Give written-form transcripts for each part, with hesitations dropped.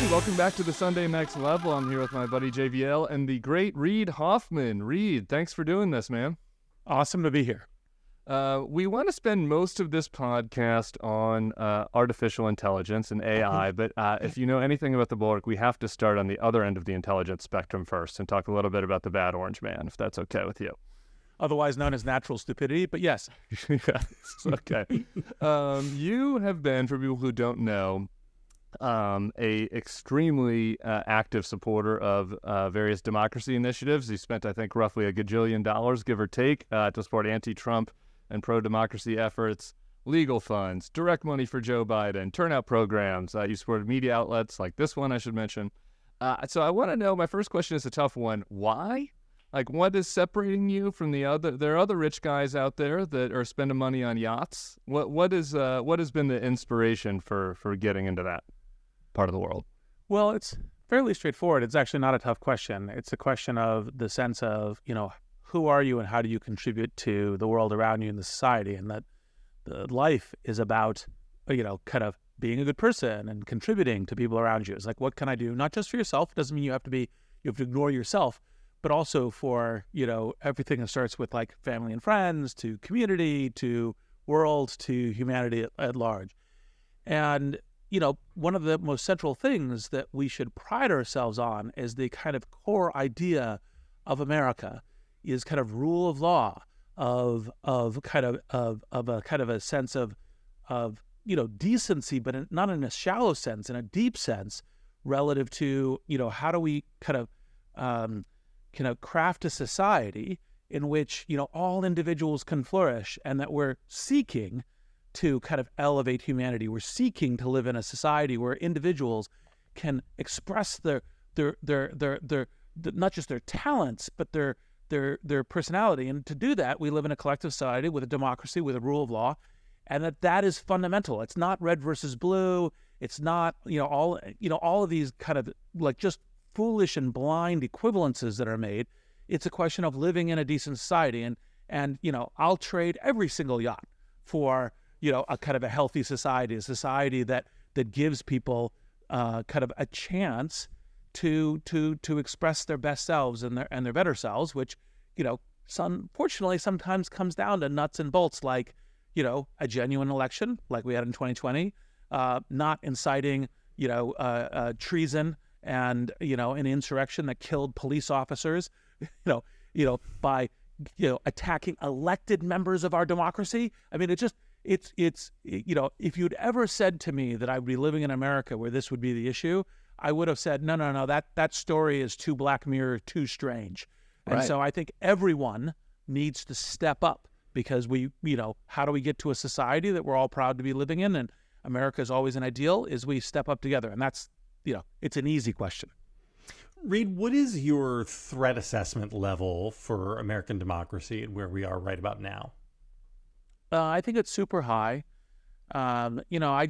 Welcome back to the Sunday Next Level. I'm here with my buddy JVL and the great Reid Hoffman. Reid, thanks for doing this, man. Awesome to be here. We want to spend most of this podcast on artificial intelligence and AI, but if you know anything about the Bulwark, we have to start on the other end of the intelligence spectrum first and talk a little bit about the bad orange man, if that's okay with you. Otherwise known as natural stupidity, but yes. Yes, okay. You have been, for people who don't know, a extremely active supporter of various democracy initiatives. He spent, I think, roughly $1 gajillion, give or take, to support anti-Trump and pro-democracy efforts, legal funds, direct money for Joe Biden, turnout programs. You supported media outlets like this one, I should mention. So I want to know, my first question is a tough one. Why? Like, what is separating you from the other? There are other rich guys out there that are spending money on yachts. What has been the inspiration for getting into that part of the world? Well, it's fairly straightforward. It's actually not a tough question. It's a question of the sense of, who are you and how do you contribute to the world around you and the society? And that the life is about, kind of being a good person and contributing to people around you. It's like, what can I do? Not just for yourself. It doesn't mean you have to ignore yourself, but also for, everything that starts with like family and friends to community to world to humanity at large. And one of the most central things that we should pride ourselves on is the kind of core idea of America is kind of rule of law, of a kind of a sense of decency, but not in a shallow sense, in a deep sense, relative to how do we kind of craft a society in which all individuals can flourish, and that we're seeking to kind of elevate humanity. We're seeking to live in a society where individuals can express their not just their talents, but their personality. And to do that, we live in a collective society with a democracy, with a rule of law, and that is fundamental. It's not red versus blue. It's not all of these kind of like just foolish and blind equivalences that are made. It's a question of living in a decent society, and I'll trade every single yacht for a kind of a healthy society, a society that gives people kind of a chance to express their best selves and their better selves, which unfortunately sometimes comes down to nuts and bolts, like a genuine election like we had in 2020, not inciting treason and an insurrection that killed police officers, by attacking elected members of our democracy. I mean, it's if you'd ever said to me that I would be living in America where this would be the issue, I would have said, no, that story is too Black Mirror, too strange. And right. So I think everyone needs to step up, because how do we get to a society that we're all proud to be living in? And America is always an ideal, is we step up together. And that's, it's an easy question. Reid, what is your threat assessment level for American democracy and where we are right about now? I think it's super high. I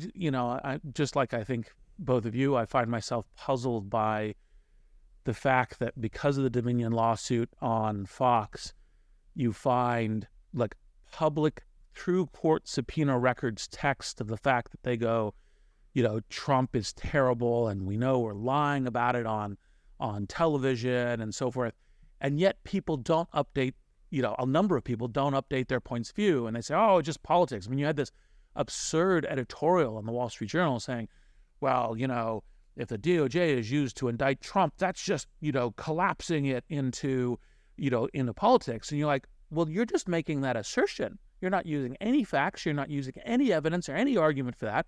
just like I think both of you, I find myself puzzled by the fact that because of the Dominion lawsuit on Fox, you find like public through court subpoena records text of the fact that they go, Trump is terrible, and we know we're lying about it on television and so forth, and yet people don't update. A number of people don't update their points of view, and they say, oh, just politics. I mean, you had this absurd editorial in the Wall Street Journal saying, well, if the DOJ is used to indict Trump, that's just, collapsing it into politics. And you're like, well, you're just making that assertion. You're not using any facts. You're not using any evidence or any argument for that.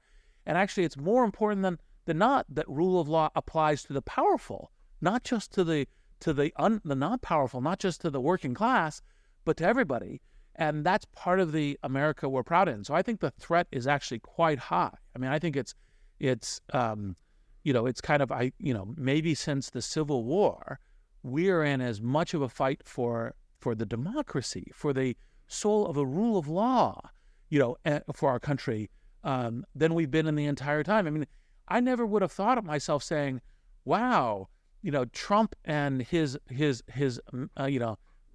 And actually, it's more important than not that rule of law applies to the powerful, not just to the not powerful, not just to the working class, but to everybody. And that's part of the America we're proud in. So I think the threat is actually quite high. I mean, I think it's kind of, maybe since the Civil War, we're in as much of a fight for the democracy, for the soul of a rule of law, for our country, than we've been in the entire time. I mean, I never would have thought of myself saying, wow, Trump and his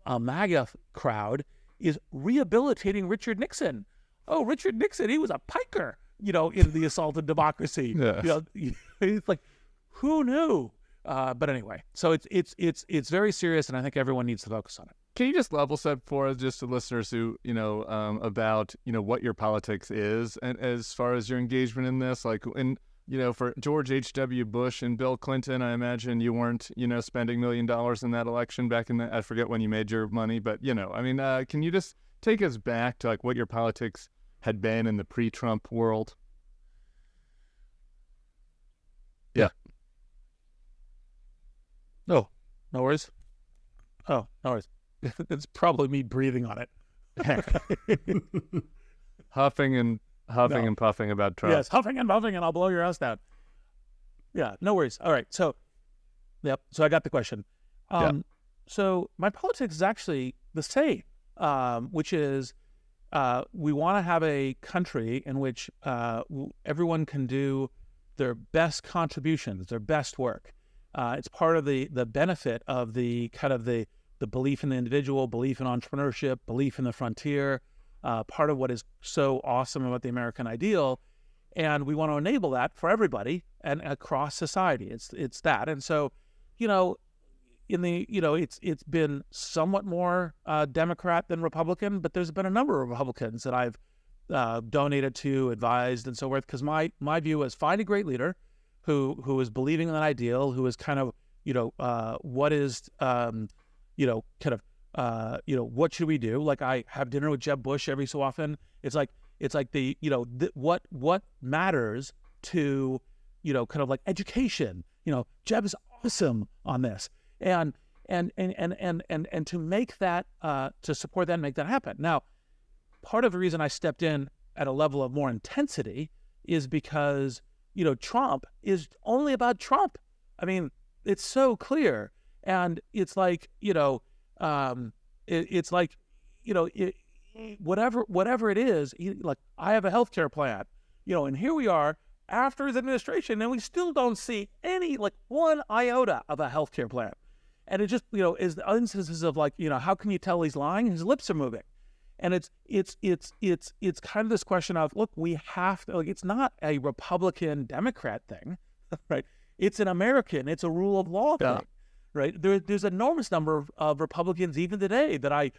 MAGA crowd is rehabilitating Richard Nixon. Oh, Richard Nixon, he was a piker, in the assault on democracy. Yeah. It's like, who knew? But anyway, so it's very serious, and I think everyone needs to focus on it. Can you just level set for us, just to listeners who, about, what your politics is, and as far as your engagement in this, like, for George H.W. Bush and Bill Clinton, I imagine you weren't, spending $1 million in that election back in I forget when you made your money, but, can you just take us back to, like, what your politics had been in the pre-Trump world? Yeah. No worries. Oh, no worries. It's probably me breathing on it. Huffing and puffing about Trump. Yes, huffing and puffing, and I'll blow your house down. Yeah, no worries. All right, so, yep. So I got the question. So my politics is actually the same, which is we want to have a country in which everyone can do their best contributions, their best work. It's part of the benefit of the kind of the belief in the individual, belief in entrepreneurship, belief in the frontier, part of what is so awesome about the American ideal. And we want to enable that for everybody and across society. It's that. And so, it's been somewhat more Democrat than Republican, but there's been a number of Republicans that I've donated to, advised, and so forth, because my view is find a great leader who is believing in that ideal, who is kind of, what is, what should we do? Like, I have dinner with Jeb Bush every so often. It's like what matters to, kind of like education. Jeb is awesome on this, and to make that, to support that and make that happen. Now, part of the reason I stepped in at a level of more intensity is because, Trump is only about Trump. I mean, it's so clear. And it's like, it's like, whatever it is, like, I have a healthcare plan, and here we are after his administration, and we still don't see any, like, one iota of a healthcare plan. And it just, is the instances of, like, how can you tell he's lying? His lips are moving. And it's kind of this question of, look, we have to, like, it's not a Republican Democrat thing, right? It's an American, it's a rule of law thing, right? There's an enormous number of Republicans even today that I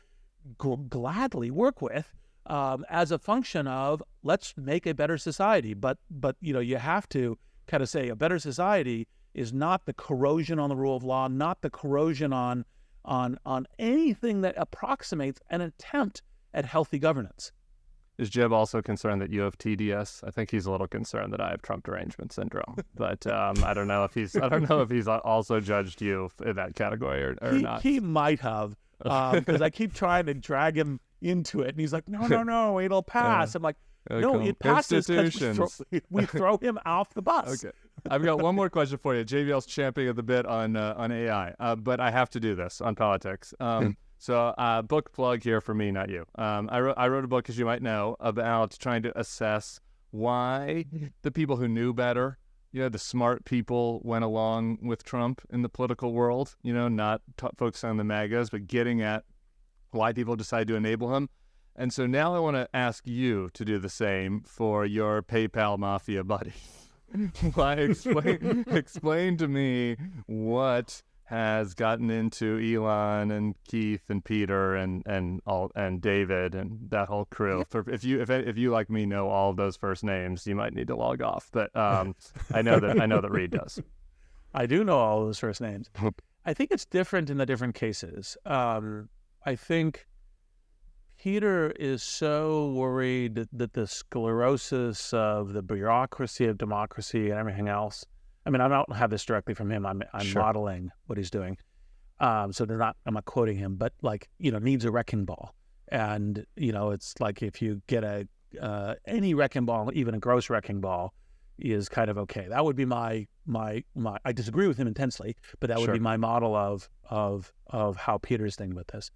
gladly work with as a function of, let's make a better society. But you have to kind of say a better society is not the corrosion on the rule of law, not the corrosion on anything that approximates an attempt at healthy governance. Is Jeb also concerned that you have TDS? I think he's a little concerned that I have Trump derangement syndrome. But I don't know if he's also judged you in that category or not. He might have, because I keep trying to drag him into it, and he's like, no, it'll pass. I'm like, no, it passes because we throw him off the bus. Okay. I've got one more question for you. JVL's championing the bit on AI, but I have to do this on politics. So book plug here for me, not you. I wrote a book, as you might know, about trying to assess why the people who knew better, the smart people, went along with Trump in the political world, not focusing on the MAGAs, but getting at why people decided to enable him. And so now I want to ask you to do the same for your PayPal Mafia buddy. Explain to me what has gotten into Elon and Keith and Peter and David and that whole crew. If you like me know all of those first names, you might need to log off. But I know that Reid does. I do know all of those first names. I think it's different in the different cases. I think Peter is so worried that the sclerosis of the bureaucracy of democracy and everything else. I mean, I don't have this directly from him. I'm Sure. modeling what he's doing. So I'm not quoting him, but, like, needs a wrecking ball. And, it's like if you get any wrecking ball, even a gross wrecking ball, is kind of okay. That would be my I disagree with him intensely, but that would Sure. be my model of how Peter's thinking with this.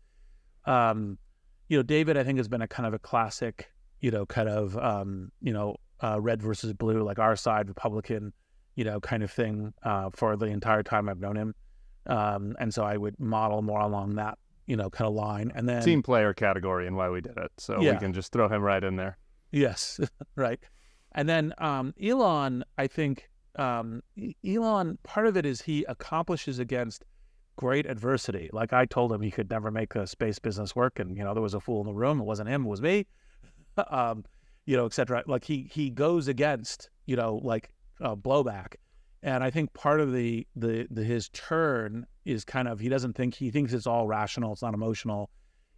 David, I think, has been a kind of a classic, kind of, red versus blue, like our side, Republican, kind of thing for the entire time I've known him. And so I would model more along that, kind of line. And then Team player category and why we did it. So we can just throw him right in there. Yes, right. And then Elon, I think, Elon, part of it is he accomplishes against great adversity. Like I told him he could never make a space business work, and there was a fool in the room. It wasn't him, it was me. Et cetera. Like he goes against blowback, and I think part of his turn is kind of he thinks it's all rational, it's not emotional.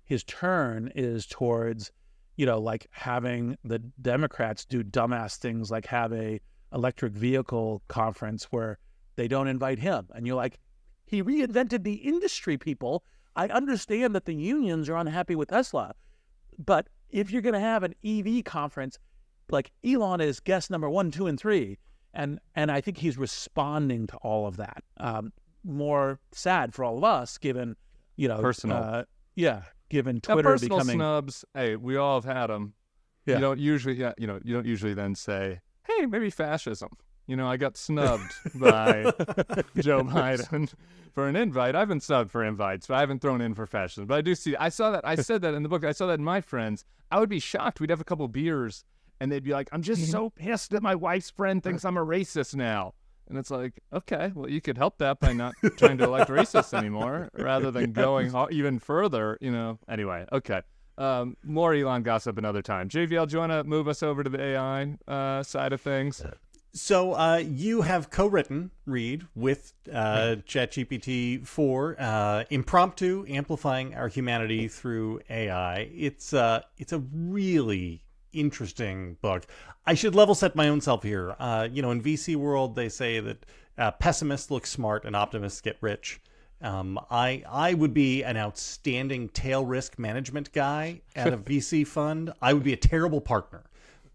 His turn is towards like having the Democrats do dumbass things, like have a electric vehicle conference where they don't invite him, and you're like, he reinvented the industry, people. I understand that the unions are unhappy with Tesla, but if you're going to have an EV conference, like Elon is guest number 1, 2, and 3, and I think he's responding to all of that. More sad for all of us, given personal, given Twitter personal becoming snubs. Hey, we all have had them. Yeah. You don't usually then say, hey, maybe fascism. I got snubbed by Joe Biden for an invite. I've been snubbed for invites, but I haven't thrown in for fascism. But I saw that. I said that in the book. I saw that in my friends. I would be shocked. We'd have a couple beers, and they'd be like, I'm just so pissed that my wife's friend thinks I'm a racist now. And it's like, okay, well, you could help that by not trying to elect racists anymore, rather than going even further, Anyway, okay. More Elon gossip another time. JVL, do you want to move us over to the AI side of things? So you have co-written, Reid, with ChatGPT 4, Impromptu: Amplifying Our Humanity Through AI. It's a really interesting book. I should level set my own self here. In VC world, they say that pessimists look smart and optimists get rich. I would be an outstanding tail risk management guy at a VC fund. I would be a terrible partner,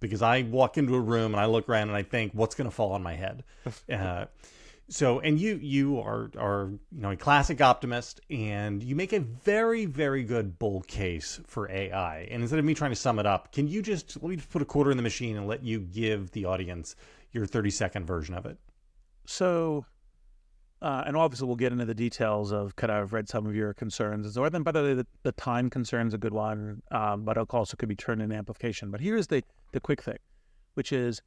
because I walk into a room and I look around and I think, what's going to fall on my head? And you are a classic optimist, and you make a very, very good bull case for AI. And instead of me trying to sum it up, let me just put a quarter in the machine and let you give the audience your 30-second version of it. So, and obviously we'll get into the details of kind of, I've read some of your concerns. And so, by the way, the time concern is a good one, but it also could be turned into amplification. But here's the quick thing, which is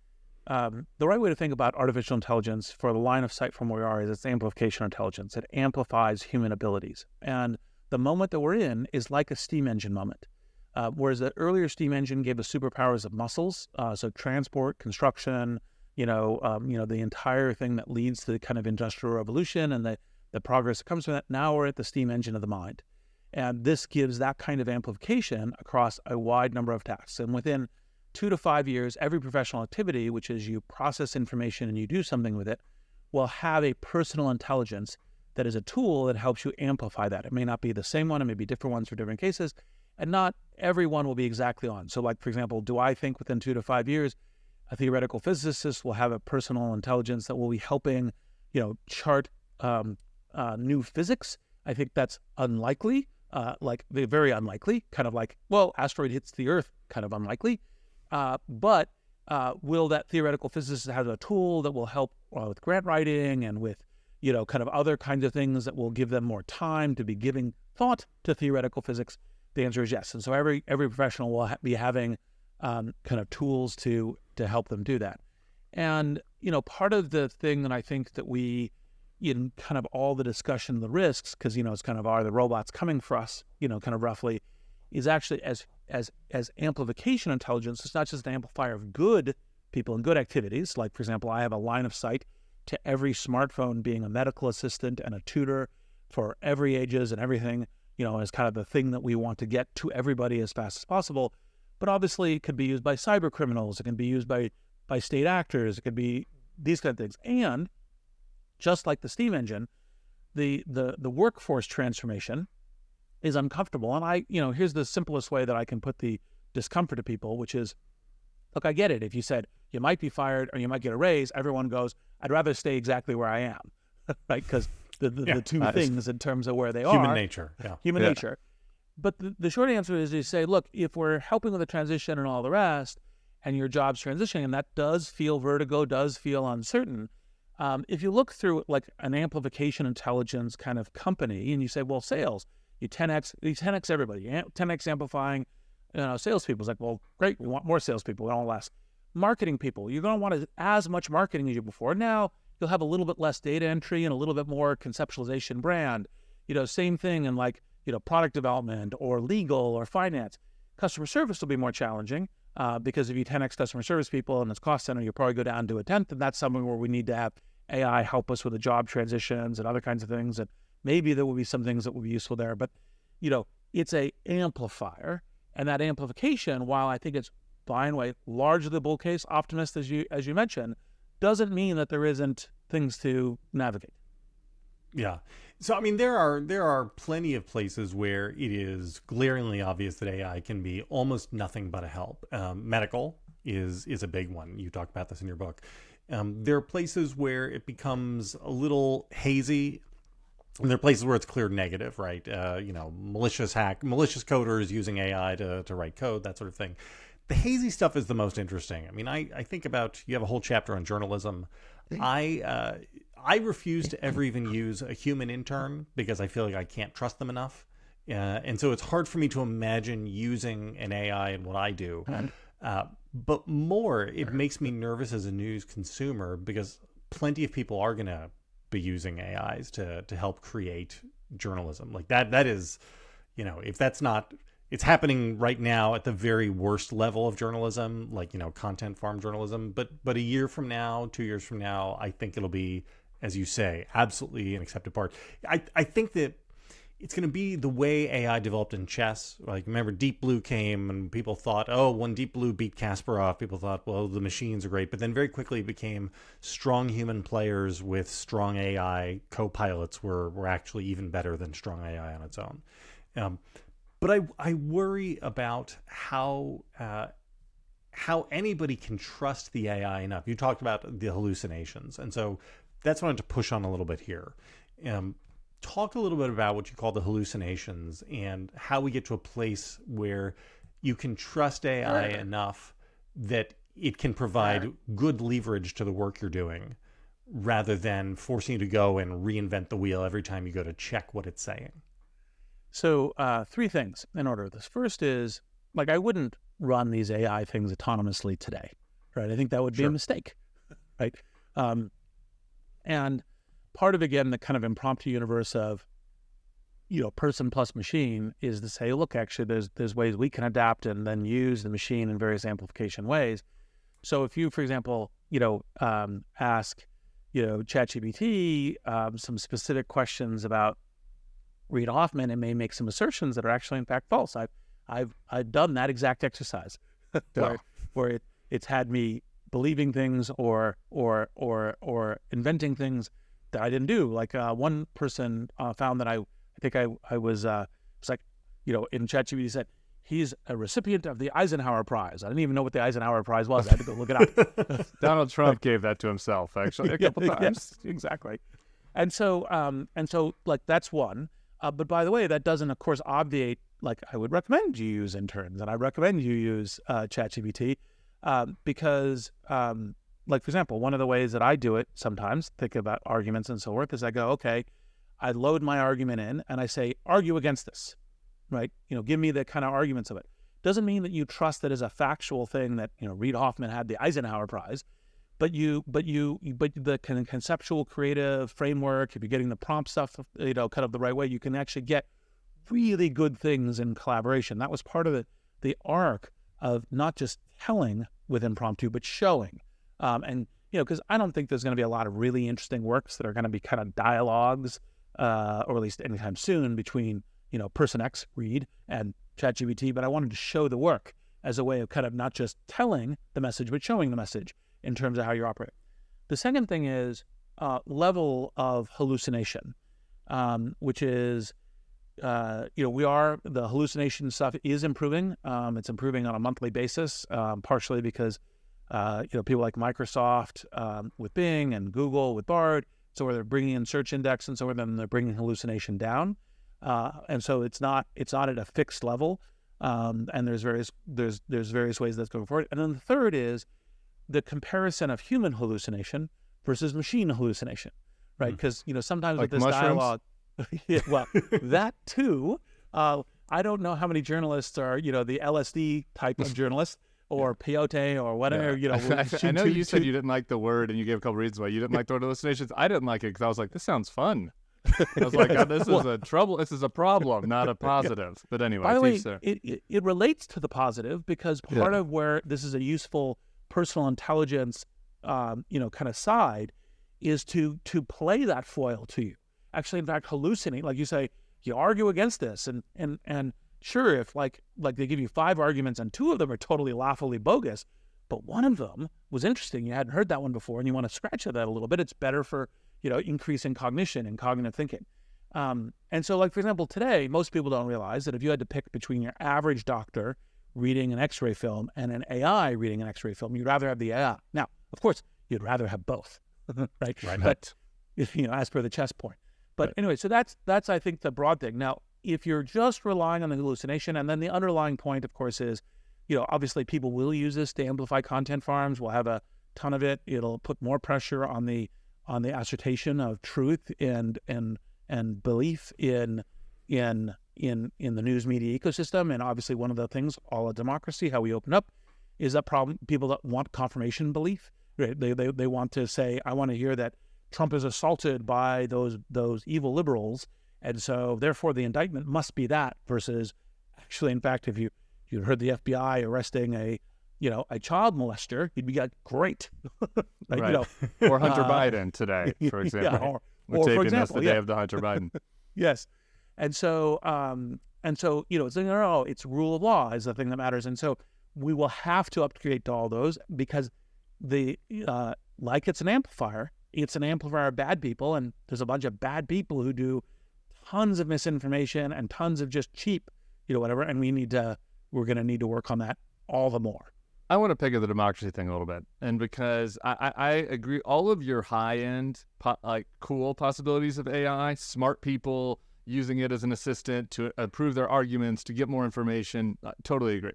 the right way to think about artificial intelligence for the line of sight from where we are is it's amplification intelligence. It amplifies human abilities. And the moment that we're in is like a steam engine moment. Whereas the earlier steam engine gave us superpowers of muscles, so transport, construction, the entire thing that leads to the kind of industrial revolution and the progress that comes from that. Now we're at the steam engine of the mind. And this gives that kind of amplification across a wide number of tasks. And within 2 to 5 years, every professional activity, which is you process information and you do something with it, will have a personal intelligence that is a tool that helps you amplify that. It may not be the same one, it may be different ones for different cases, and not everyone will be exactly on. So like, for example, do I think within 2 to 5 years, a theoretical physicist will have a personal intelligence that will be helping, chart new physics? I think that's unlikely, very unlikely, kind of like, well, asteroid hits the Earth, kind of unlikely. But will that theoretical physicist have a tool that will help with grant writing and with, kind of other kinds of things that will give them more time to be giving thought to theoretical physics? The answer is yes. And so every professional will be having kind of tools to help them do that. And, part of the thing that I think that we, in kind of all the discussion of the risks, because, it's kind of, are the robots coming for us, kind of roughly, is actually as amplification intelligence. It's not just an amplifier of good people and good activities. Like, for example, I have a line of sight to every smartphone being a medical assistant and a tutor for every ages and everything, as kind of the thing that we want to get to everybody as fast as possible. But obviously it could be used by cyber criminals. It can be used by state actors. It could be these kind of things. And just like the steam engine, the workforce transformation is uncomfortable. And here's the simplest way that I can put the discomfort to people, which is, look, I get it. If you said you might be fired or you might get a raise, everyone goes, I'd rather stay exactly where I am, right? Because the two things in terms of where they are. Human nature. Yeah. Human nature. But the short answer is you say, look, if we're helping with the transition and all the rest, and your job's transitioning, and that does feel vertigo, does feel uncertain, if you look through like an amplification intelligence kind of company, and you say, well, sales, you 10x everybody, 10x amplifying, salespeople. It's like, well, great, we want more salespeople, we want less. marketing people. You're going to want as much marketing as you before. Now you'll have a little bit less data entry and a little bit more conceptualization brand. Same thing in like, product development or legal or finance. Customer service will be more challenging because if you 10x customer service people and it's cost center, you'll probably go down to a tenth. And that's something where we need to have AI help us with the job transitions and other kinds of things. And maybe there will be some things that will be useful there. But, it's a amplifier. And that amplification, while I think it's, by and away, largely the bull case optimist, as you mentioned, doesn't mean that there isn't things to navigate. Yeah. So, I mean, there are plenty of places where it is glaringly obvious that AI can be almost nothing but a help. Medical is a big one. You talk about this in your book. There are places where it becomes a little hazy. And there are places where it's clear negative, right? Malicious coders using AI to write code, that sort of thing. The hazy stuff is the most interesting. I mean, I think about, you have a whole chapter on journalism. I refuse to ever even use a human intern because I feel like I can't trust them enough. And so it's hard for me to imagine using an AI in what I do. But more, it makes me nervous as a news consumer because plenty of people are going to be using AIs to help create journalism. Like that is, if that's not, it's happening right now at the very worst level of journalism, like, content farm journalism. But a year from now, 2 years from now, I think it'll be, as you say, absolutely an accepted part. I think that it's going to be the way AI developed in chess. Like, remember, Deep Blue came and people thought, when Deep Blue beat Kasparov, people thought, well, the machines are great. But then very quickly it became strong human players with strong AI co-pilots were actually even better than strong AI on its own. But I worry about how anybody can trust the AI enough. You talked about the hallucinations. And so that's what I wanted to push on a little bit here. Talk a little bit about what you call the hallucinations and how we get to a place where you can trust AI enough that it can provide good leverage to the work you're doing rather than forcing you to go and reinvent the wheel every time you go to check what it's saying. So 3 things in order. This first is, like, I wouldn't run these AI things autonomously today, right? I think that would be a mistake, right? And part of, again, the kind of impromptu universe of, person plus machine is to say, look, actually, there's ways we can adapt and then use the machine in various amplification ways. So if you, for example, ask, ChatGPT some specific questions about Reid Hoffman, and may make some assertions that are actually, in fact, false. I've done that exact exercise where it's had me believing things or inventing things that I didn't do. Like one person found that I was like, in ChatGPT said, he's a recipient of the Eisenhower Prize. I didn't even know what the Eisenhower Prize was. I had to go look it up. Donald Trump gave that to himself, actually, a couple times. Yes, exactly. And so like, that's one. But by the way, that doesn't, of course, obviate, like, I would recommend you use interns and I recommend you use ChatGPT because, like, for example, one of the ways that I do it sometimes, think about arguments and so forth, is I go, okay, I load my argument in and I say, argue against this, right? Give me the kind of arguments of it. Doesn't mean that you trust that as a factual thing that, Reid Hoffman had the Eisenhower Prize, but the kind of conceptual creative framework, if you're getting the prompt stuff, kind of the right way, you can actually get really good things in collaboration. That was part of the arc of not just telling with impromptu, but showing. And because I don't think there's going to be a lot of really interesting works that are going to be kind of dialogues, or at least anytime soon, between, person X, Reid, and ChatGPT, but I wanted to show the work as a way of kind of not just telling the message, but showing the message in terms of how you operate. The second thing is level of hallucination, which is, the hallucination stuff is improving. It's improving on a monthly basis, partially because, people like Microsoft with Bing and Google with Bard, so where they're bringing in search index, and so where then they're bringing hallucination down. And so it's not at a fixed level. And there's various ways that's going forward. And then the third is the comparison of human hallucination versus machine hallucination, right? Because, sometimes like with this mushrooms? dialogue, well, that too, I don't know how many journalists are, the LSD type of journalists, or peyote or whatever. You know, I know you said you didn't like the word, and you gave a couple reasons why you didn't like the word hallucinations. I didn't like it because I was like, this sounds fun. I was like, this is a trouble. This is a problem, not a positive. But anyway, by the way, it relates to the positive because part of where this is a useful personal intelligence, you know, kind of side is to play that foil to you. Actually, in fact, hallucinate, like you say, you argue against this, and sure, if like they give you 5 arguments and 2 of them are totally laughably bogus, but one of them was interesting. You hadn't heard that one before, and you want to scratch at that a little bit. It's better for, you know, increasing cognition and cognitive thinking. And so, like, for example, today, most people don't realize that if you had to pick between your average doctor reading an X-ray film and an AI reading an X-ray film, you'd rather have the AI. Now, of course, you'd rather have both, right? But, you know, as per the chess point. But anyway, so that's I think the broad thing. Now, if you're just relying on the hallucination, and then the underlying point, of course, is, you know, obviously people will use this to amplify content farms. We'll have a ton of it. It'll put more pressure on the assertion of truth and belief in the news media ecosystem. And obviously, one of the things, all of democracy, how we open up, is that problem. People that want confirmation belief, right? They want to say, I want to hear that Trump is assaulted by those evil liberals, and so therefore the indictment must be that. Versus, actually, in fact, if you heard the FBI arresting a child molester, you'd be like, great, like, you know, or Hunter Biden today, for example. We're taping this the day of the Hunter Biden. Yes, and so you know, it's rule of law is the thing that matters, and so we will have to upgrade to all those because like it's an amplifier. It's an amplifier of bad people, and there's a bunch of bad people who do tons of misinformation and tons of just cheap, you know, whatever. And we're going to need to work on that all the more. I want to pick at the democracy thing a little bit, and because I agree, all of your high-end, like cool possibilities of AI, smart people using it as an assistant to improve their arguments, to get more information, totally agree.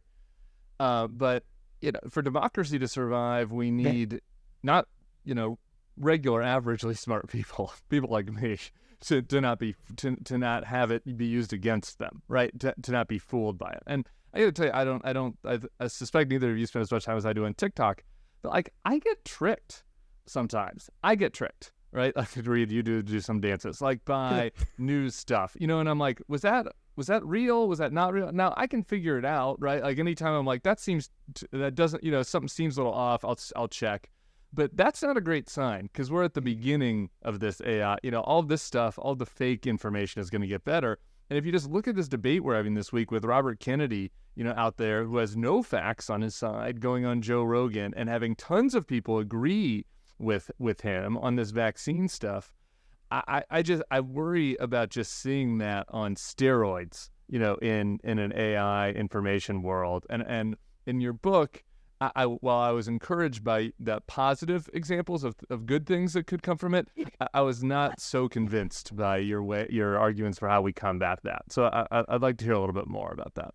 But you know, for democracy to survive, we need not, you know, regular, averagely smart people like me, to not have it be used against them, right? To not be fooled by it. And I got to tell you, I suspect neither of you spend as much time as I do on TikTok, but like I get tricked sometimes. I get tricked, right? Like Reid, you do some dances, like by news stuff, you know, and I'm like, was that real? Was that not real? Now I can figure it out, right? Like anytime I'm like, that doesn't, you know, something seems a little off, I'll check. But that's not a great sign because we're at the beginning of this AI. You know, all this stuff, all the fake information is going to get better. And if you just look at this debate we're having this week with Robert Kennedy, you know, out there who has no facts on his side, going on Joe Rogan and having tons of people agree with him on this vaccine stuff, I worry about just seeing that on steroids, you know, in an AI information world. And in your book, while I was encouraged by the positive examples of good things that could come from it, I was not so convinced by your arguments for how we combat that. So I'd like to hear a little bit more about that.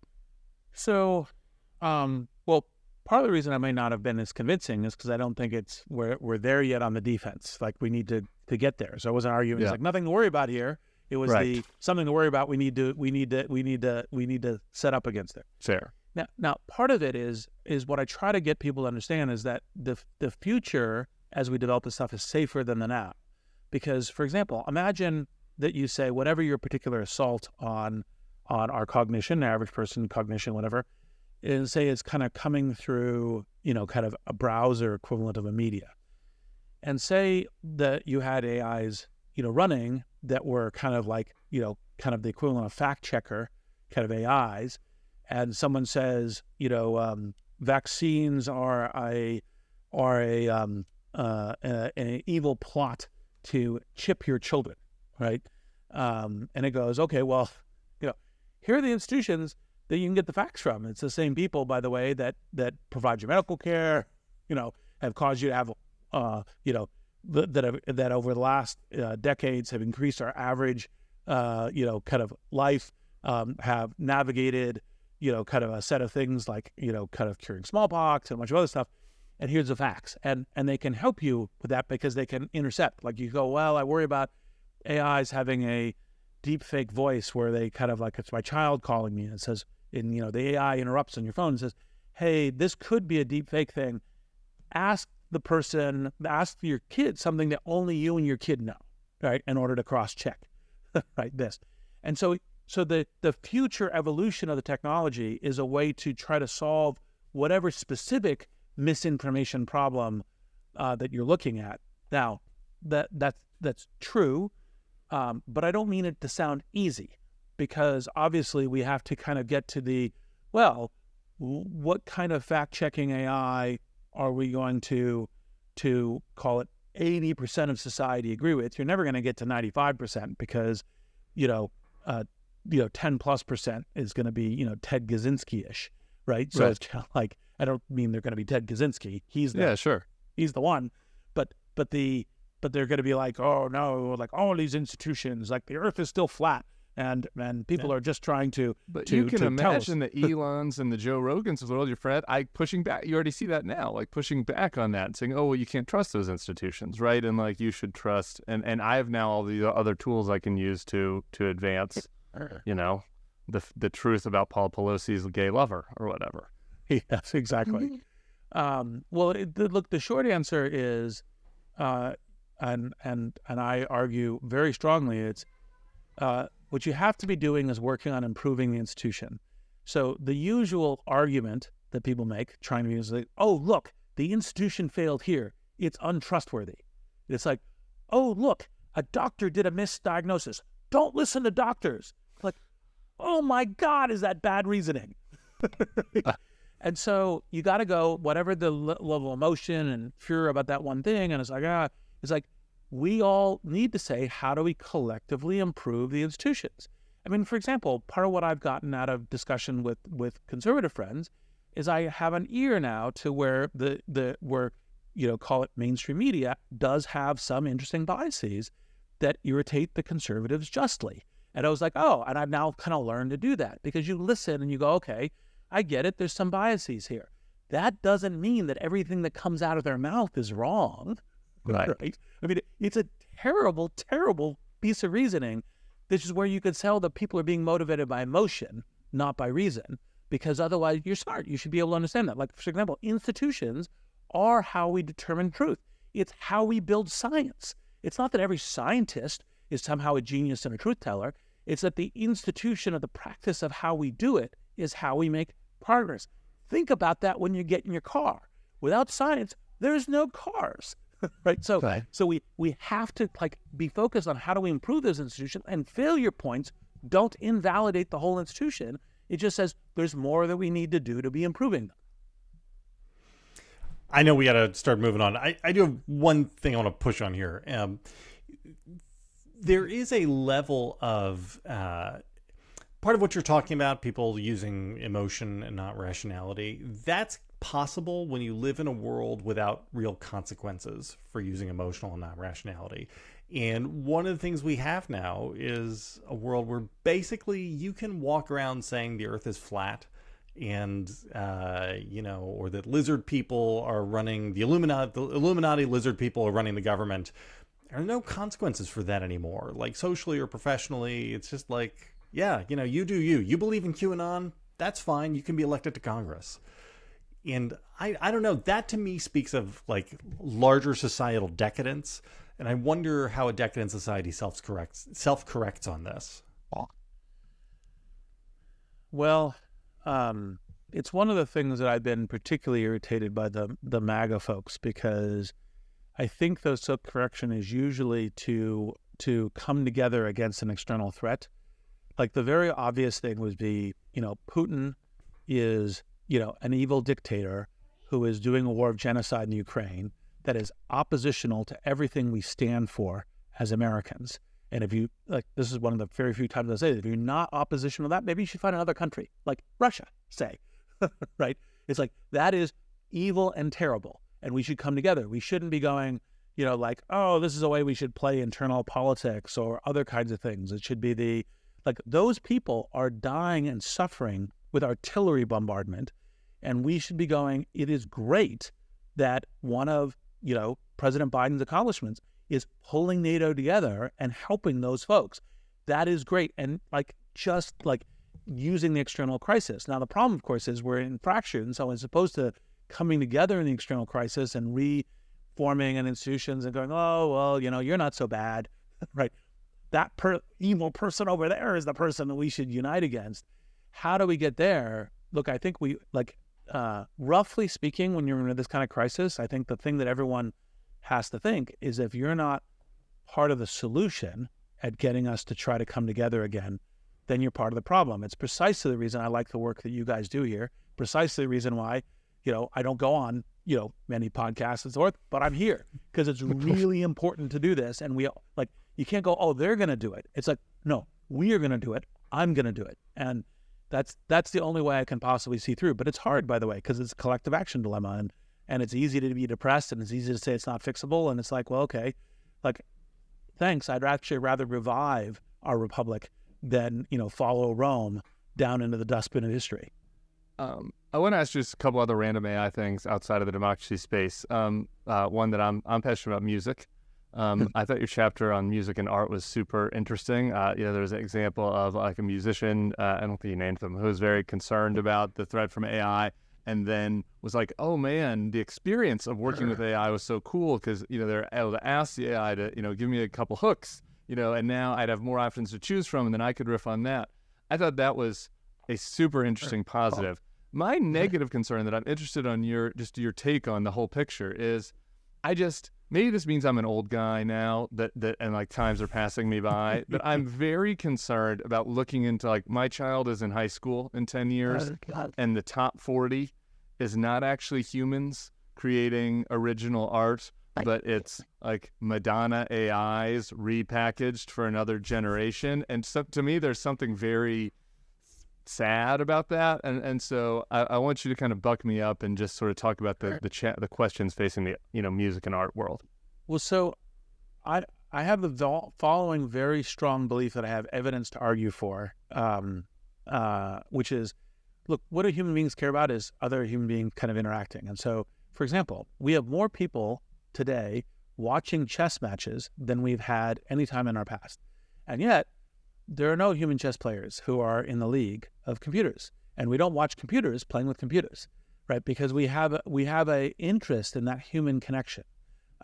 So, well, part of the reason I may not have been as convincing is because I don't think we're there yet on the defense. Like we need to get there. So I wasn't arguing. It's like nothing to worry about here. It was something to worry about. We need to set up against it. Fair. Now, part of it is what I try to get people to understand is that the future, as we develop this stuff, is safer than the now. Because, for example, imagine that you say whatever your particular assault on our cognition, average person cognition, whatever, and say it's kind of coming through, you know, kind of a browser equivalent of a media. And say that you had AIs, you know, running that were kind of like, you know, kind of the equivalent of fact checker kind of AIs. And someone says, you know, vaccines are an evil plot to chip your children, right? And it goes, okay, well, you know, here are the institutions that you can get the facts from. It's the same people, by the way, that provide your medical care, you know, have caused you to have, you know, that over the last decades have increased our average, you know, kind of life, have navigated, you know, kind of a set of things like, you know, kind of curing smallpox and a bunch of other stuff. And here's the facts. And they can help you with that because they can intercept. Like you go, well, I worry about AIs having a deep fake voice where they kind of like, it's my child calling me and it says, and, you know, the AI interrupts on your phone and says, hey, this could be a deep fake thing, ask your kid something that only you and your kid know, right, in order to cross-check, right, this. And so the future evolution of the technology is a way to try to solve whatever specific misinformation problem that you're looking at. Now, that's true, but I don't mean it to sound easy, because obviously we have to kind of get to what kind of fact-checking AI are we going to call it 80% of society agree with? You're never going to get to 95% because, 10+% is going to be, Ted Kaczynski-ish, right? So it's kind of like, I don't mean they're going to be Ted Kaczynski. He's the one, but they're going to be like, oh no, like all these institutions, like the Earth is still flat, and people are just trying to. But you can imagine the Elons and the Joe Rogans of the world, your friend, pushing back. You already see that now, like pushing back on that and saying, oh, well, you can't trust those institutions, right? And like you should trust. And I have now all the other tools I can use to advance, the truth about Paul Pelosi's gay lover or whatever. Yes, exactly. Look, the short answer is, and I argue very strongly, it's what you have to be doing is working on improving the institution. So the usual argument that people make, trying to use like, oh, look, the institution failed here, it's untrustworthy. It's like, oh, look, a doctor did a misdiagnosis, don't listen to doctors. Like, oh my God, is that bad reasoning? And so you got to go, whatever the level of emotion and fear about that one thing, and it's like, we all need to say, how do we collectively improve the institutions? I mean, for example, part of what I've gotten out of discussion with conservative friends is I have an ear now to where call it mainstream media does have some interesting biases that irritate the conservatives justly. And I was like, oh, and I've now kind of learned to do that, because you listen and you go, okay, I get it, there's some biases here. That doesn't mean that everything that comes out of their mouth is wrong. Right. I mean, it's a terrible, terrible piece of reasoning. This is where you could tell that people are being motivated by emotion, not by reason, because otherwise you're smart. You should be able to understand that. Like, for example, institutions are how we determine truth. It's how we build science. It's not that every scientist is somehow a genius and a truth teller. It's that the institution of the practice of how we do it is how we make progress. Think about that when you get in your car. Without science, there's no cars. Right. So we have to be focused on how do we improve those institutions, and failure points don't invalidate the whole institution. It just says there's more that we need to do to be improving them. I know we got to start moving on. I do have one thing I want to push on here. There is a level of part of what you're talking about, people using emotion and not rationality. That's possible when you live in a world without real consequences for using emotional and not rationality. And one of the things we have now is a world where basically you can walk around saying the Earth is flat, and or that lizard people are running the Illuminati lizard people are running the government. There are no consequences for that anymore, like socially or professionally. It's just like, yeah, you do you believe in QAnon, that's fine, you can be elected to Congress. And I don't know, that to me speaks of like larger societal decadence. And I wonder how a decadent society self-corrects on this. Well, it's one of the things that I've been particularly irritated by the MAGA folks, because I think the self-correction is usually to come together against an external threat. Like the very obvious thing would be, Putin is an evil dictator who is doing a war of genocide in Ukraine that is oppositional to everything we stand for as Americans. And if you, this is one of the very few times I say that, if you're not oppositional to that, maybe you should find another country, like Russia, say, right? It's like, that is evil and terrible, and we should come together. We shouldn't be going, oh, this is a way we should play internal politics or other kinds of things. It should be those people are dying and suffering with artillery bombardment, and we should be going, it is great that one of, President Biden's accomplishments is pulling NATO together and helping those folks. That is great. And using the external crisis. Now, the problem, of course, is we're in fractions. So as opposed to coming together in the external crisis and reforming an institutions and going, oh, well, you're not so bad, right? That evil person over there is the person that we should unite against. How do we get there? Look, I think roughly speaking, when you're in this kind of crisis, I think the thing that everyone has to think is if you're not part of the solution at getting us to try to come together again, then you're part of the problem. It's precisely the reason I like the work that you guys do here, precisely the reason why, I don't go on, many podcasts and so forth, but I'm here because it's really important to do this. And you can't go, oh, they're going to do it. It's like, no, we are going to do it. I'm going to do it. And that's the only way I can possibly see through. But it's hard, by the way, because it's a collective action dilemma, and it's easy to be depressed, and it's easy to say it's not fixable. And it's like, well, okay, thanks. I'd actually rather revive our republic than, follow Rome down into the dustbin of history. I want to ask just a couple other random AI things outside of the democracy space. One that I'm passionate about, music. I thought your chapter on music and art was super interesting. There was an example of a musician, I don't think you named them, who was very concerned about the threat from AI, and then was like, oh man, the experience of working with AI was so cool because, they're able to ask the AI to, give me a couple hooks, and now I'd have more options to choose from, and then I could riff on that. I thought that was a super interesting positive. My negative concern that I'm interested on your take on the whole picture is maybe this means I'm an old guy now and times are passing me by, but I'm very concerned about looking into my child is in high school in 10 years and the top 40 is not actually humans creating original art, but it's Madonna AIs repackaged for another generation. And so to me, there's something very sad about that, and so I want you to kind of buck me up and just sort of talk about the questions facing the music and art world. Well, so I have the following very strong belief that I have evidence to argue for, which is, look, what do human beings care about is other human beings kind of interacting. And so, for example, we have more people today watching chess matches than we've had any time in our past, and yet there are no human chess players who are in the league of computers, and we don't watch computers playing with computers, right? Because we have a interest in that human connection.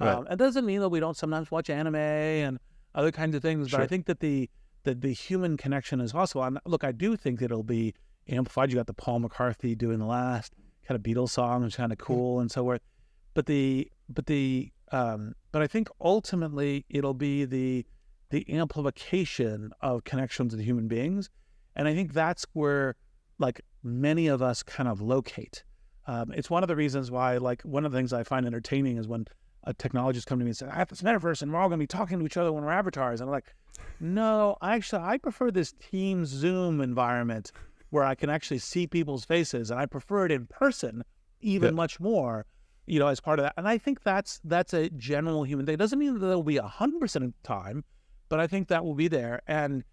Right. It doesn't mean that we don't sometimes watch anime and other kinds of things, Sure. but I think that the human connection is possible. And look, I do think that it'll be amplified. You got the Paul McCartney doing the last kind of Beatles song, which is kind of cool and so forth. But I think ultimately it'll be the amplification of connections with human beings. And I think that's where many of us kind of locate. It's one of the reasons why, one of the things I find entertaining is when a technologist come to me and say, I have this metaverse and we're all going to be talking to each other when we're avatars. And I'm like, no, I prefer this Teams Zoom environment where I can actually see people's faces. And I prefer it in person even much more, as part of that. And I think that's a general human thing. It doesn't mean that it'll be 100% of the time, but I think that will be there. And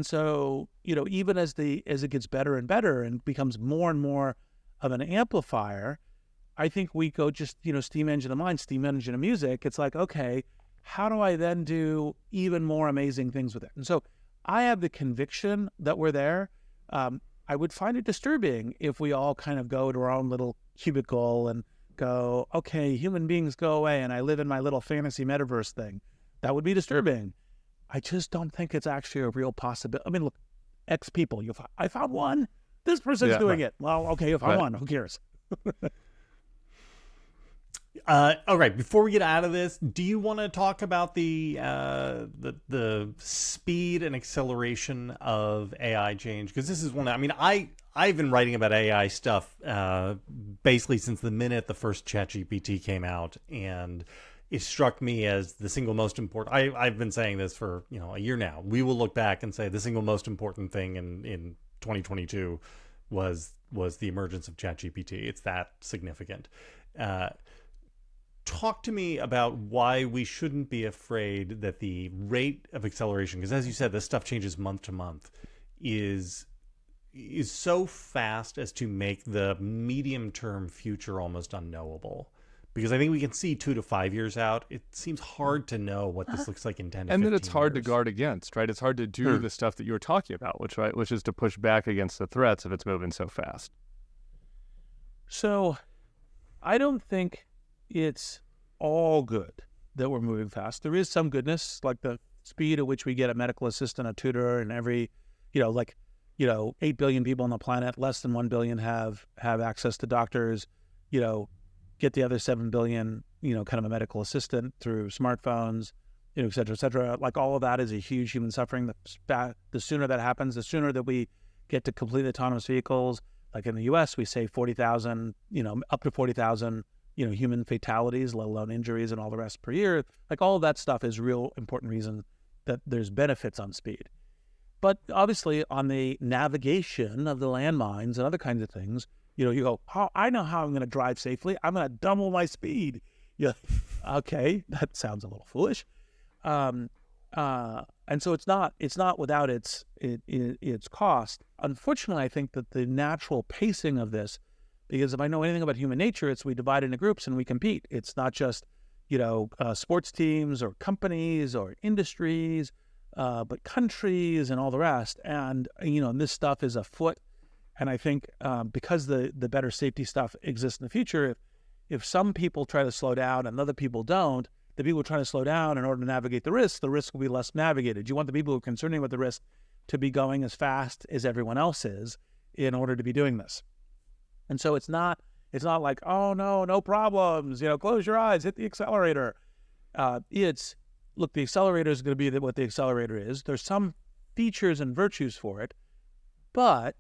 so, even as it gets better and better and becomes more and more of an amplifier, I think we go just, steam engine of mind, steam engine of music. It's like, okay, how do I then do even more amazing things with it? And so I have the conviction that we're there. I would find it disturbing if we all kind of go to our own little cubicle and go, okay, human beings go away and I live in my little fantasy metaverse thing. That would be disturbing. I just don't think it's actually a real possibility. I mean, look, X people, I found one. This person's doing it. Well, okay, if I won, who cares? All right. Before we get out of this, do you want to talk about the speed and acceleration of AI change? Because this is one. I've been writing about AI stuff basically since the minute the first ChatGPT came out, and it struck me as the single most important. I've been saying this for a year now. We will look back and say the single most important thing in 2022 was the emergence of ChatGPT. It's that significant. Talk to me about why we shouldn't be afraid that the rate of acceleration, because as you said, this stuff changes month to month, is so fast as to make the medium-term future almost unknowable. Because I think we can see 2 to 5 years out. It seems hard to know what this looks like in 10 to 15 And then it's hard to years. guard against, right? It's hard to do the stuff that you were talking about, which is to push back against the threats if it's moving so fast. So I don't think it's all good that we're moving fast. There is some goodness, like the speed at which we get a medical assistant, a tutor, and every, 8 billion people on the planet, less than 1 billion have access to doctors, get the other 7 billion, kind of a medical assistant through smartphones, et cetera, et cetera. Like all of that is a huge human suffering. The sooner that happens, the sooner that we get to completely autonomous vehicles. Like in the U.S., we save 40,000, up to 40,000, human fatalities, let alone injuries and all the rest per year. Like all of that stuff is real important reason that there's benefits on speed. But obviously on the navigation of the landmines and other kinds of things, you go, oh, I know how I'm going to drive safely. I'm going to double my speed. Yeah, okay, that sounds a little foolish. And so it's not without its cost. Unfortunately, I think that the natural pacing of this, because if I know anything about human nature, it's we divide into groups and we compete. It's not just sports teams or companies or industries, but countries and all the rest. And and this stuff is afoot. And I think because the better safety stuff exists in the future, if some people try to slow down and other people don't, the people trying to slow down in order to navigate the risk will be less navigated. You want the people who are concerned about the risk to be going as fast as everyone else is in order to be doing this. And so it's not like, oh no problems, close your eyes, hit the accelerator. Look, the accelerator is going to be what the accelerator is. There's some features and virtues for it, but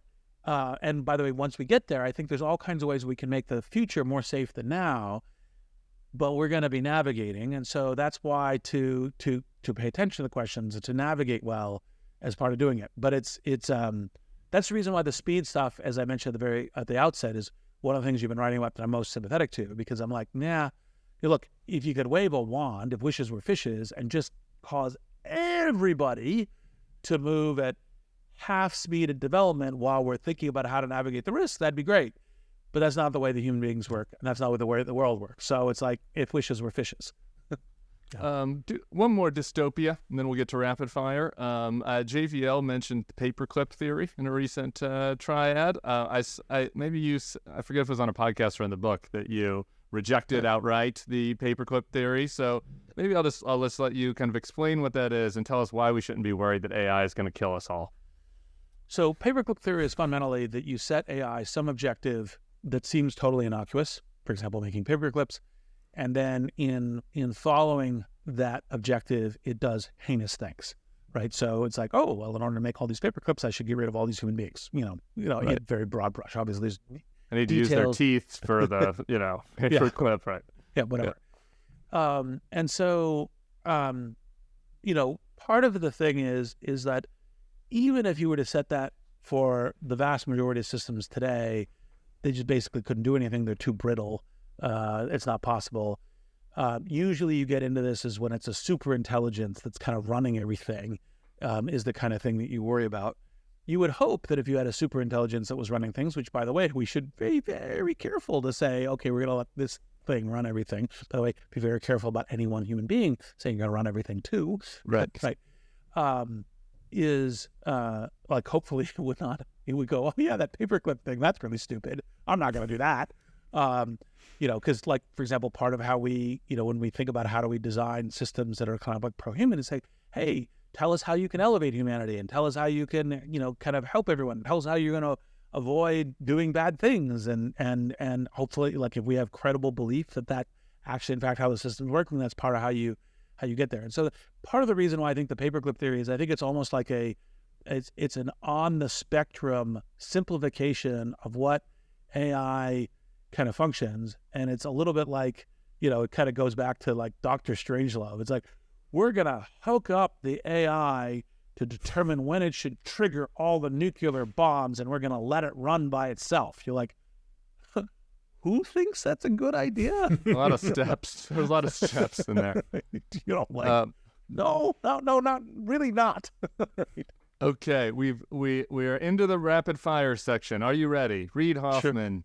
and by the way, once we get there, I think there's all kinds of ways we can make the future more safe than now. But we're going to be navigating, and so that's why to pay attention to the questions and to navigate well as part of doing it. But it's that's the reason why the speed stuff, as I mentioned at the outset, is one of the things you've been writing about that I'm most sympathetic to, because I'm like, look, if you could wave a wand, if wishes were fishes, and just cause everybody to move at half speed of development while we're thinking about how to navigate the risks, that'd be great. But that's not the way the human beings work, and that's not the way the world works. So it's like if wishes were fishes. One more dystopia, and then we'll get to rapid fire. JVL mentioned the paperclip theory in a recent triad. I forget if it was on a podcast or in the book that you rejected outright the paperclip theory. So maybe I'll just let you kind of explain what that is and tell us why we shouldn't be worried that AI is going to kill us all. So paperclip theory is fundamentally that you set AI some objective that seems totally innocuous, for example, making paperclips, and then in following that objective, it does heinous things, right? So it's like, oh, well, in order to make all these paperclips, I should get rid of all these human beings, right. In very broad brush. Obviously, there's I need to use their teeth for the, paperclip, right? Yeah, whatever. Yeah. And so, part of the thing is that even if you were to set that for the vast majority of systems today, they just basically couldn't do anything. They're too brittle. It's not possible. Usually you get into this is when it's a super intelligence that's kind of running everything, is the kind of thing that you worry about. You would hope that if you had a super intelligence that was running things, which, by the way, we should be very careful to say, okay, we're going to let this thing run everything. By the way, be very careful about any one human being saying you're going to run everything too. Right. Right. Hopefully it would go, oh yeah, that paperclip thing, that's really stupid. I'm not going to do that. Because for example, part of how we, when we think about how do we design systems that are kind of like pro-human is say, hey, tell us how you can elevate humanity and tell us how you can, kind of help everyone. Tell us how you're going to avoid doing bad things. And hopefully, like if we have credible belief that actually, in fact, how the system's working, that's part of how you get there. And so part of the reason why I think the paperclip theory is I think it's almost like it's an on the spectrum simplification of what AI kind of functions. And it's a little bit like, it kind of goes back to like Dr. Strangelove. It's like, we're going to hook up the AI to determine when it should trigger all the nuclear bombs, and we're going to let it run by itself. You're like, who thinks that's a good idea? A lot of steps. There's a lot of steps in there. No, not really not. Right. Okay, we are into the rapid fire section. Are you ready? Reid Hoffman,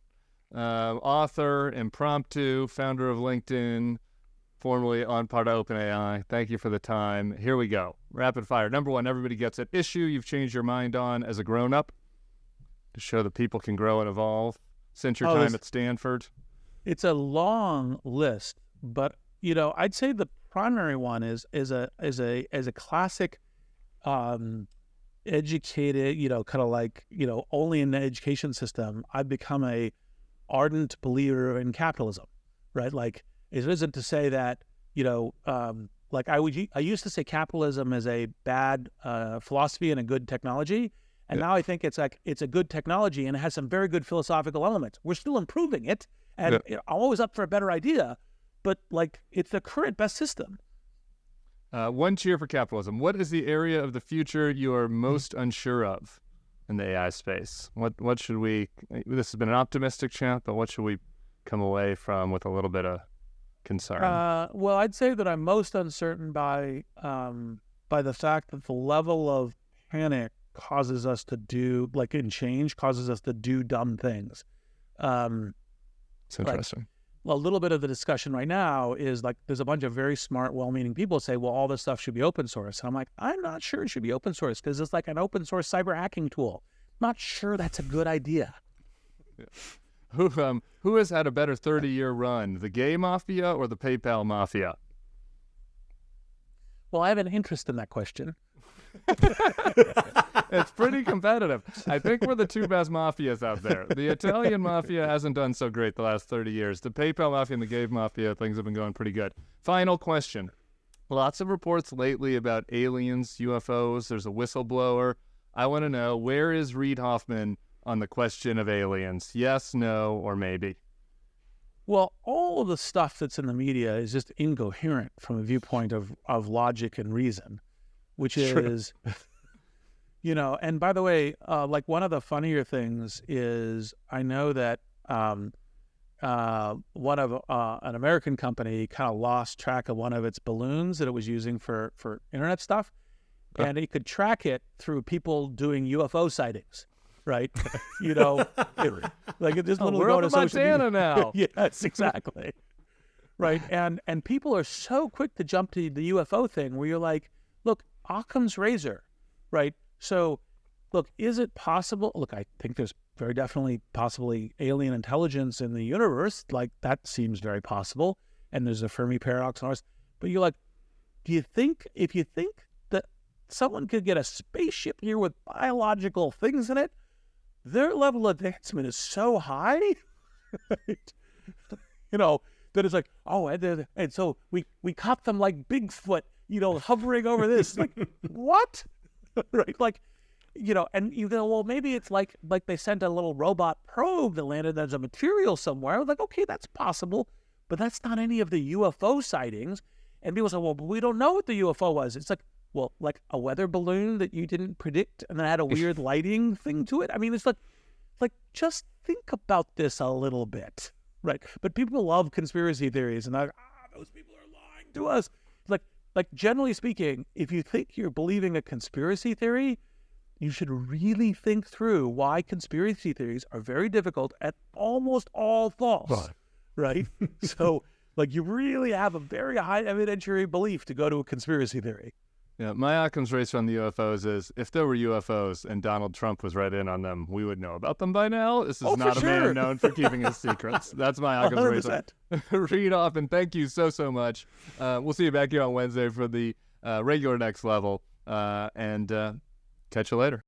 author, impromptu, founder of LinkedIn, formerly on part of OpenAI. Thank you for the time. Here we go. Rapid fire. Number one, everybody gets it. Issue you've changed your mind on as a grown-up to show that people can grow and evolve since your time at Stanford. It's a long list, but I'd say the primary one is a classic educated, kind of like, only in the education system, I've become a ardent believer in capitalism, right? Like, it isn't to say that, like I used to say capitalism is a bad philosophy and a good technology. And now I think it's a good technology and it has some very good philosophical elements. We're still improving it. And I'm always up for a better idea, but like, it's the current best system. One cheer for capitalism. What is the area of the future you are most unsure of in the AI space? What should we, this has been an optimistic chat, but what should we come away from with a little bit of concern? Well, I'd say that I'm most uncertain by the fact that the level of panic causes us to do, like in change, causes us to do dumb things. It's interesting. Well, a little bit of the discussion right now is like, there's a bunch of very smart, well-meaning people say, well, all this stuff should be open source. And I'm like, I'm not sure it should be open source because it's like an open source cyber hacking tool. I'm not sure that's a good idea. Yeah. Who has had a better 30-year run, the gay mafia or the PayPal mafia? Well, I have an interest in that question. It's pretty competitive. I think we're the two best mafias out there. The Italian mafia hasn't done so great the last 30 years. The PayPal mafia and the gay mafia, things have been going pretty good. Final question. Lots of reports lately about aliens, UFOs. There's a whistleblower. I want to know, where is Reid Hoffman on the question of aliens? Yes, no, or maybe? Well, all of the stuff that's in the media is just incoherent from a viewpoint of logic and reason, which is, and by the way, like one of the funnier things is I know that one of an American company kind of lost track of one of its balloons that it was using for internet stuff, and it could track it through people doing UFO sightings. Right, like it just we're up in Montana now. Yes, exactly. Right, and people are so quick to jump to the UFO thing, where you're like, look, Occam's razor, right? So, look, is it possible? Look, I think there's very definitely possibly alien intelligence in the universe. Like that seems very possible, and there's a Fermi paradox and all this. But you're like, if you think that someone could get a spaceship here with biological things in it, their level of advancement is so high, right? That it's like, oh, and so we caught them like Bigfoot, hovering over this. Like, what? Right? Like, and you go, well, maybe it's like they sent a little robot probe that landed as a material somewhere. I was like, okay, that's possible, but that's not any of the UFO sightings. And people say, well, but we don't know what the UFO was. It's like, well, like a weather balloon that you didn't predict and then had a weird lighting thing to it. I mean, it's like just think about this a little bit, right? But people love conspiracy theories, and those people are lying to us. Like generally speaking, if you think you're believing a conspiracy theory, you should really think through why conspiracy theories are very difficult and almost all false, right? So, like, you really have a very high evidentiary belief to go to a conspiracy theory. Yeah, my Occam's razor on the UFOs is, if there were UFOs and Donald Trump was right in on them, we would know about them by now. This is not a man known for keeping his secrets. That's my Occam's razor. Reid Hoffman, thank you so much. We'll see you back here on Wednesday for the regular Next Level, and catch you later.